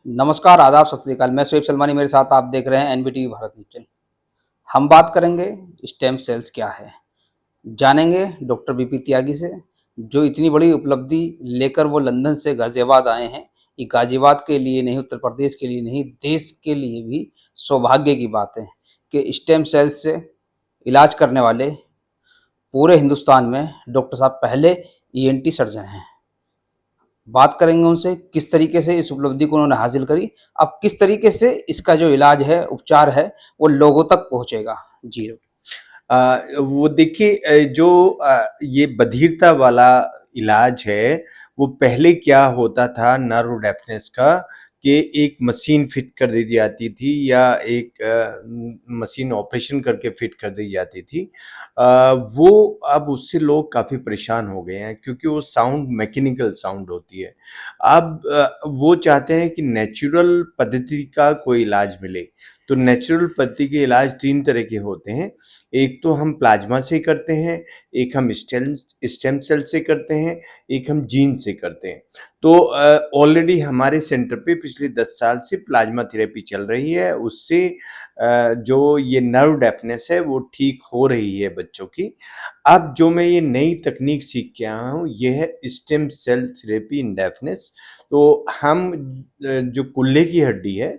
नमस्कार, आदाब, सत श्री अकाल। मैं शोएब सलमानी, मेरे साथ आप देख रहे हैं एनबीटीवी भारत न्यूज़ चैनल। हम बात करेंगे स्टेम सेल्स क्या है, जानेंगे डॉक्टर बीपी त्यागी से, जो इतनी बड़ी उपलब्धि लेकर वो लंदन से गाज़ियाबाद आए हैं। ये गाज़ियाबाद के लिए नहीं, उत्तर प्रदेश के लिए नहीं, देश के लिए भी सौभाग्य की बात है कि स्टेम सेल्स से इलाज करने वाले पूरे हिंदुस्तान में डॉक्टर साहब पहले ईएनटी सर्जन हैं। बात करेंगे उनसे किस तरीके से इस उपलब्धि को उन्होंने हासिल करी, अब किस तरीके से इसका जो इलाज है, उपचार है, वो लोगों तक पहुँचेगा। जी। वो देखिए, जो ये बधिरता वाला इलाज है, वो पहले क्या होता था नर्व डेफनेस का, कि एक मशीन फिट कर दी जाती थी या एक मशीन ऑपरेशन करके फिट कर दी जाती थी। वो अब उससे लोग काफ़ी परेशान हो गए हैं, क्योंकि वो साउंड मैकेनिकल साउंड होती है। अब वो चाहते हैं कि नेचुरल पद्धति का कोई इलाज मिले। तो नेचुरल पद्धति के इलाज 3 तरह के होते हैं। एक तो हम प्लाज्मा से करते हैं, एक हम स्टेम सेल से करते हैं, एक हम जीन से करते हैं। तो ऑलरेडी हमारे सेंटर पे पिछले 10 साल से प्लाज्मा थेरेपी चल रही है। उससे जो ये नर्व डेफनेस है वो ठीक हो रही है बच्चों की। अब जो मैं ये नई तकनीक सीख के आया हूँ, ये है स्टेम सेल थेरेपी इन डेफनेस। तो हम जो कुल्ले की हड्डी है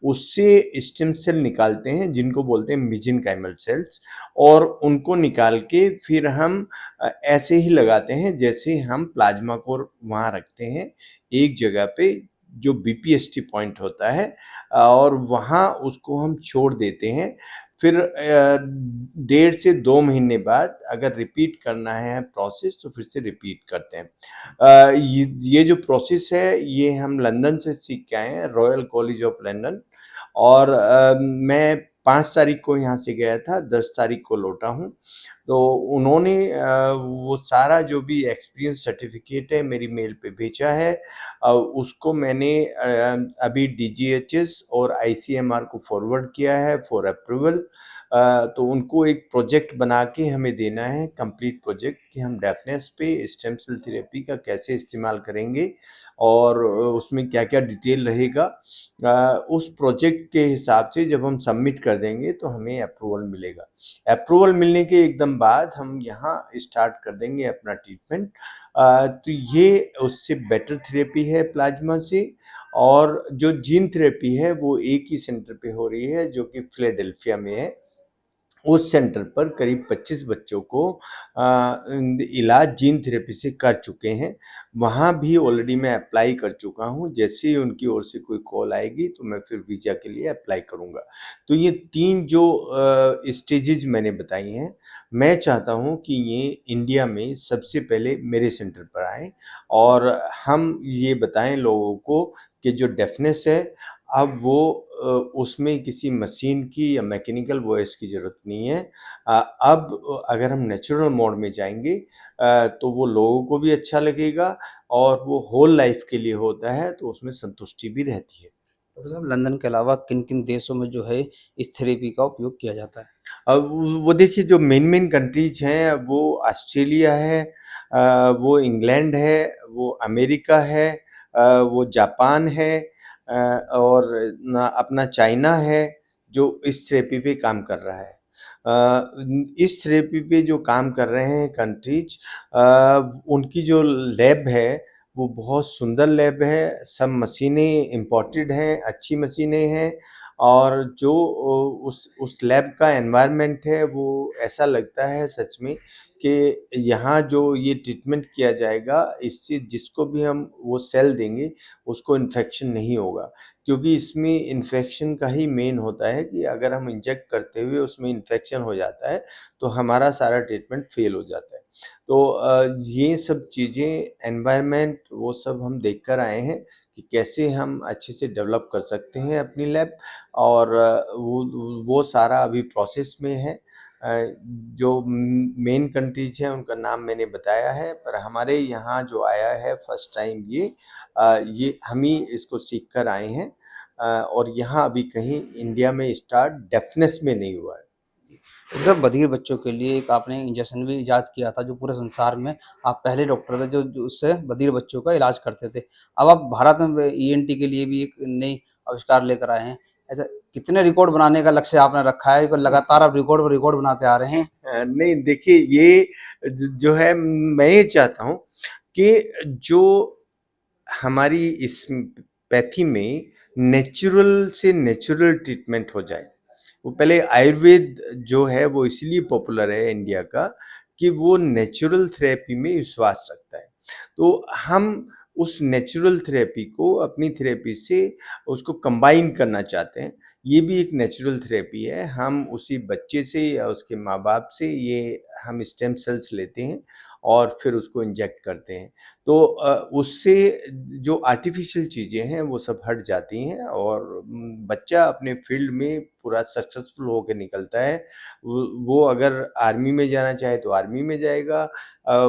उससे स्टेम सेल निकालते हैं, जिनको बोलते हैं मेसेंकाइमल सेल्स, और उनको निकाल के फिर हम ऐसे ही लगाते हैं जैसे हम प्लाज्मा को वहाँ रखते हैं एक जगह पे, जो बीपीएसटी पॉइंट होता है, और वहाँ उसको हम छोड़ देते हैं। फिर 1.5 से 2 महीने बाद अगर रिपीट करना है प्रोसेस, तो फिर से रिपीट करते हैं। ये जो प्रोसेस है ये हम लंदन से सीख के आए हैं, रॉयल कॉलेज ऑफ लंदन। और मैं 5 तारीख को यहाँ से गया था, 10 तारीख को लौटा हूँ। तो उन्होंने वो सारा जो भी एक्सपीरियंस सर्टिफिकेट है मेरी मेल पे भेजा है। उसको मैंने अभी डीजीएचएस और आईसीएमआर को फॉरवर्ड किया है फॉर अप्रूवल। तो उनको एक प्रोजेक्ट बना के हमें देना है, कंप्लीट प्रोजेक्ट, कि हम डेफनेस पे स्टेम सेल थेरेपी का कैसे इस्तेमाल करेंगे और उसमें क्या-क्या डिटेल रहेगा। उस प्रोजेक्ट के हिसाब से जब हम सबमिट कर देंगे तो हमें अप्रूवल मिलेगा। अप्रूवल मिलने के एकदम बाद हम यहाँ स्टार्ट कर देंगे अपना ट्रीटमेंट। तो ये उससे बेटर थेरेपी है प्लाज्मा से। और जो जीन थेरेपी है वो एक ही सेंटर पे हो रही है, जो कि फिलाडेल्फिया में है। उस सेंटर पर करीब 25 बच्चों को इलाज जीन थेरेपी से कर चुके हैं। वहाँ भी ऑलरेडी मैं अप्लाई कर चुका हूँ। जैसे ही उनकी ओर से कोई कॉल आएगी तो मैं फिर वीज़ा के लिए अप्लाई करूँगा। तो ये 3 जो स्टेजेज़ मैंने बताई हैं, मैं चाहता हूँ कि ये इंडिया में सबसे पहले मेरे सेंटर पर आएँ और हम ये बताएँ लोगों को कि जो डेफनेस है, अब वो उसमें किसी मशीन की या मैकेनिकल वॉइस की ज़रूरत नहीं है। अब अगर हम नेचुरल मोड में जाएँगे तो वो लोगों को भी अच्छा लगेगा और वो होल लाइफ़ के लिए होता है, तो उसमें संतुष्टि भी रहती है। डॉक्टर साहब, लंदन के अलावा किन-किन देशों में जो है इस थेरेपी का उपयोग किया जाता है? अब वो देखिए, जो मेन कंट्रीज़ हैं वो ऑस्ट्रेलिया है, वो इंग्लैंड है, वो अमेरिका है, वो जापान है, और ना अपना चाइना है, जो इस थेरेपी पे काम कर रहा है। इस थेरेपी पे जो काम कर रहे हैं कंट्रीज़, उनकी जो लैब है वो बहुत सुंदर लैब है। सब मशीनें इम्पोर्टेड हैं, अच्छी मशीनें हैं। और जो उस लैब का एनवायरनमेंट है वो ऐसा लगता है सच में कि यहाँ जो ये ट्रीटमेंट किया जाएगा, इससे जिसको भी हम वो सेल देंगे उसको इन्फेक्शन नहीं होगा। क्योंकि इसमें इन्फेक्शन का ही मेन होता है कि अगर हम इंजेक्ट करते हुए उसमें इन्फेक्शन हो जाता है तो हमारा सारा ट्रीटमेंट फेल हो जाता है। तो ये सब चीज़ें, एनवायरनमेंट, वो सब हम देख कर आए हैं कि कैसे हम अच्छे से डेवलप कर सकते हैं अपनी लैब। और वो सारा अभी प्रोसेस में है। जो मेन कंट्रीज़ हैं उनका नाम मैंने बताया है, पर हमारे यहाँ जो आया है फर्स्ट टाइम, ये हम ही इसको सीख कर आए हैं। और यहाँ अभी कहीं इंडिया में स्टार्ट डेफनेस में नहीं हुआ है। सर बधिर बच्चों के लिए एक आपने इंजेक्शन भी इजाद किया था जो पूरे संसार में आप पहले डॉक्टर थे जो उससे बधिर बच्चों का इलाज करते थे। अब आप भारत में ईएनटी के लिए भी एक नई आविष्कार लेकर आए हैं। ऐसा कितने रिकॉर्ड बनाने का लक्ष्य आपने रखा है? लगातार आप रिकॉर्ड पर रिकॉर्ड बनाते आ रहे हैं। नहीं देखिए, ये जो है मैं ये चाहता हूँ कि जो हमारी इस पैथी में नेचुरल से नेचुरल ट्रीटमेंट हो जाए। वो पहले आयुर्वेद जो है वो इसलिए पॉपुलर है इंडिया का कि वो नेचुरल थेरेपी में विश्वास रखता है। तो हम उस नेचुरल थेरेपी को अपनी थेरेपी से उसको कंबाइन करना चाहते हैं। ये भी एक नेचुरल थेरेपी है। हम उसी बच्चे से या उसके माँ-बाप से ये हम स्टेम सेल्स लेते हैं और फिर उसको इंजेक्ट करते हैं। तो उससे जो आर्टिफ़िशियल चीज़ें हैं वो सब हट जाती हैं और बच्चा अपने फ़ील्ड में पूरा सक्सेसफुल होके निकलता है। वो अगर आर्मी में जाना चाहे तो आर्मी में जाएगा,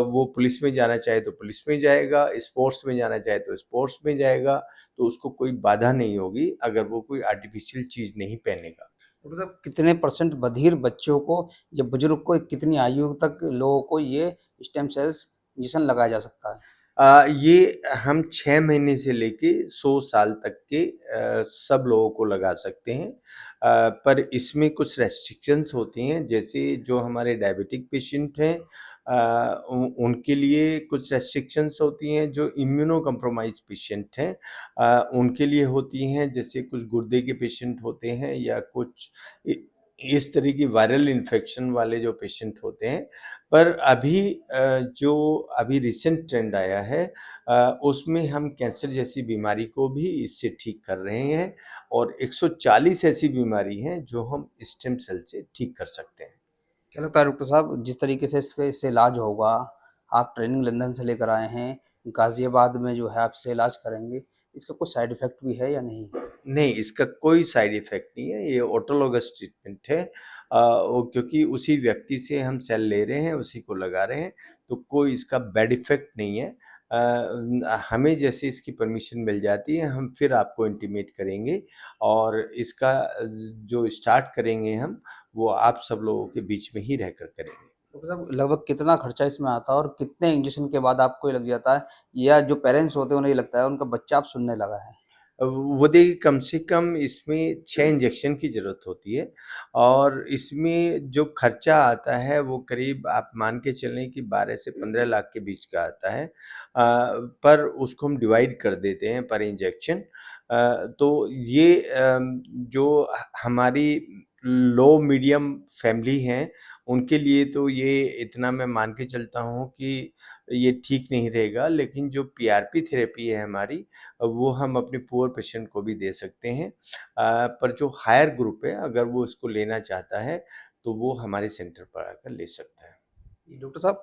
वो पुलिस में जाना चाहे तो पुलिस में जाएगा, स्पोर्ट्स में जाना चाहे तो स्पोर्ट्स में जाएगा, तो उसको कोई बाधा नहीं होगी अगर वो कोई आर्टिफ़िशियल चीज़ नहीं पहनेगा। डॉक्टर साहब कितने परसेंट बधिर बच्चों को या बुजुर्ग को कितनी आयु तक लोगों को ये स्टेम सेल्स इंजेक्शन लगाया जा सकता है? ये हम 6 महीने से लेके 100 साल तक के सब लोगों को लगा सकते हैं। पर इसमें कुछ रेस्ट्रिक्शंस होती हैं, जैसे जो हमारे डायबिटिक पेशेंट हैं उनके लिए कुछ रेस्ट्रिक्शंस होती हैं, जो इम्यूनो कम्प्रोमाइज़ पेशेंट हैं उनके लिए होती हैं, जैसे कुछ गुर्दे के पेशेंट होते हैं या कुछ इ इस तरह की वायरल इन्फेक्शन वाले जो पेशेंट होते हैं। पर अभी जो अभी रिसेंट ट्रेंड आया है उसमें हम कैंसर जैसी बीमारी को भी इससे ठीक कर रहे हैं और 140 ऐसी बीमारी हैं जो हम स्टेम सेल से ठीक कर सकते हैं। क्या लगता है डॉक्टर साहब जिस तरीके से इससे इलाज होगा, आप ट्रेनिंग लंदन से लेकर आए हैं, गाज़ियाबाद में जो है आपसे इलाज करेंगे, इसका कुछ साइड इफ़ेक्ट भी है या नहीं? नहीं, इसका कोई साइड इफ़ेक्ट नहीं है, ये ऑटोलॉगस ट्रीटमेंट है। वो क्योंकि उसी व्यक्ति से हम सेल ले रहे हैं, उसी को लगा रहे हैं, तो कोई इसका बैड इफ़ेक्ट नहीं है। हमें जैसे इसकी परमिशन मिल जाती है, हम फिर आपको इंटीमेट करेंगे और इसका जो स्टार्ट करेंगे हम, वो आप सब लोगों के बीच में ही रहकर करेंगे। डॉक्टर साहब लगभग कितना खर्चा इसमें आता है और कितने इंजेक्शन के बाद आपको ये लग जाता है या जो पेरेंट्स होते हैं उन्हें ये लगता है उनका बच्चा अब सुनने लगा है? वो देखिए कम से कम इसमें 6 इंजेक्शन की ज़रूरत होती है और इसमें जो खर्चा आता है वो करीब आप मान के चलें कि 12 से 15 लाख के बीच का आता है। पर उसको हम डिवाइड कर देते हैं पर इंजेक्शन। तो ये जो हमारी लो मीडियम फैमिली हैं, उनके लिए तो ये इतना मैं मान के चलता हूँ कि ये ठीक नहीं रहेगा, लेकिन जो पीआरपी थेरेपी है हमारी वो हम अपने पुअर पेशेंट को भी दे सकते हैं। पर जो हायर ग्रुप है अगर वो इसको लेना चाहता है, तो वो हमारे सेंटर पर आकर ले सकता है। ये डॉक्टर साहब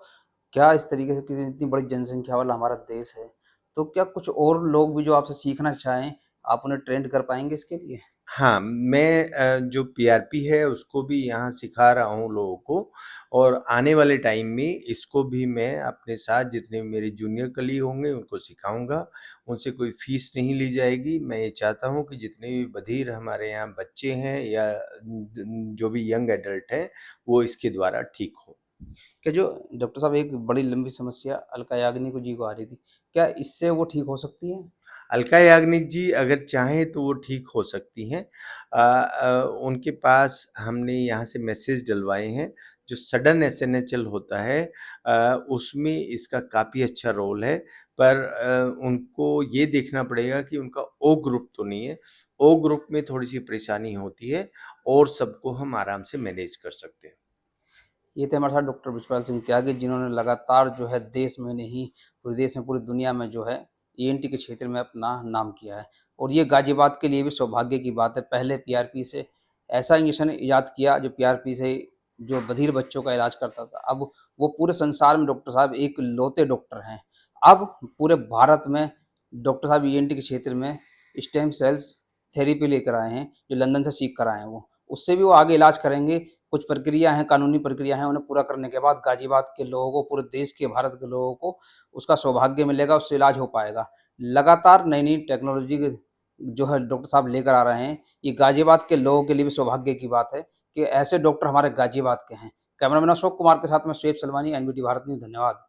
क्या इस तरीके से कि इतनी बड़ी जनसंख्या वाला हमारा देश है, तो क्या कुछ और लोग भी जो आपसे सीखना चाहें, आप उन्हें ट्रेंड कर पाएँगे इसके लिए? हाँ, मैं जो पीआरपी है उसको भी यहाँ सिखा रहा हूँ लोगों को और आने वाले टाइम में इसको भी मैं अपने साथ जितने मेरे जूनियर कलीग होंगे उनको सिखाऊँगा। उनसे कोई फ़ीस नहीं ली जाएगी। मैं ये चाहता हूँ कि जितने भी बधिर हमारे यहाँ बच्चे हैं या जो भी यंग एडल्ट हैं, वो इसके द्वारा ठीक हों। क्या जो डॉक्टर साहब एक बड़ी लंबी समस्या अलका याग्निक जी को आ रही थी, क्या इससे वो ठीक हो सकती है? अलका याग्निक जी अगर चाहें तो वो ठीक हो सकती हैं। उनके पास हमने यहाँ से मैसेज डलवाए हैं, जो सडन एसएनएचएल होता है उसमें इसका काफ़ी अच्छा रोल है। पर उनको ये देखना पड़ेगा कि उनका ओ ग्रुप तो नहीं है। ओ ग्रुप में थोड़ी-सी परेशानी होती है और सबको हम आराम से मैनेज कर सकते हैं। ये थे हमारे साथ डॉक्टर बृजपाल सिंह त्यागी जिन्होंने लगातार जो है देश में नहीं पूरे देश में पूरी दुनिया में जो है ईएनटी के क्षेत्र में अपना नाम किया है और ये गाजियाबाद के लिए भी सौभाग्य की बात है। पहले पीआरपी से ऐसा इंजेक्शन ईजाद किया जो पीआरपी से जो बधिर बच्चों का इलाज करता था। अब वो पूरे संसार में डॉक्टर साहब एक लौते डॉक्टर हैं। अब पूरे भारत में डॉक्टर साहब ईएनटी के क्षेत्र में स्टेम सेल्स थेरेपी लेकर आए हैं जो लंदन से सीख कर आए हैं वो। उससे भी वो आगे इलाज करेंगे। कुछ प्रक्रिया हैं, कानूनी प्रक्रिया हैं, उन्हें पूरा करने के बाद गाज़ियाबाद के लोगों को, पूरे देश के, भारत के लोगों को उसका सौभाग्य मिलेगा, उससे इलाज हो पाएगा। लगातार नई-नई टेक्नोलॉजी के जो है डॉक्टर साहब लेकर आ रहे हैं, ये गाज़ियाबाद के लोगों के लिए भी सौभाग्य की बात है कि ऐसे डॉक्टर हमारे गाज़ियाबाद के हैं। कैमरामैन अशोक कुमार के साथ मैं शुएब सलमानी, एनबीटी भारत न्यूज़, धन्यवाद।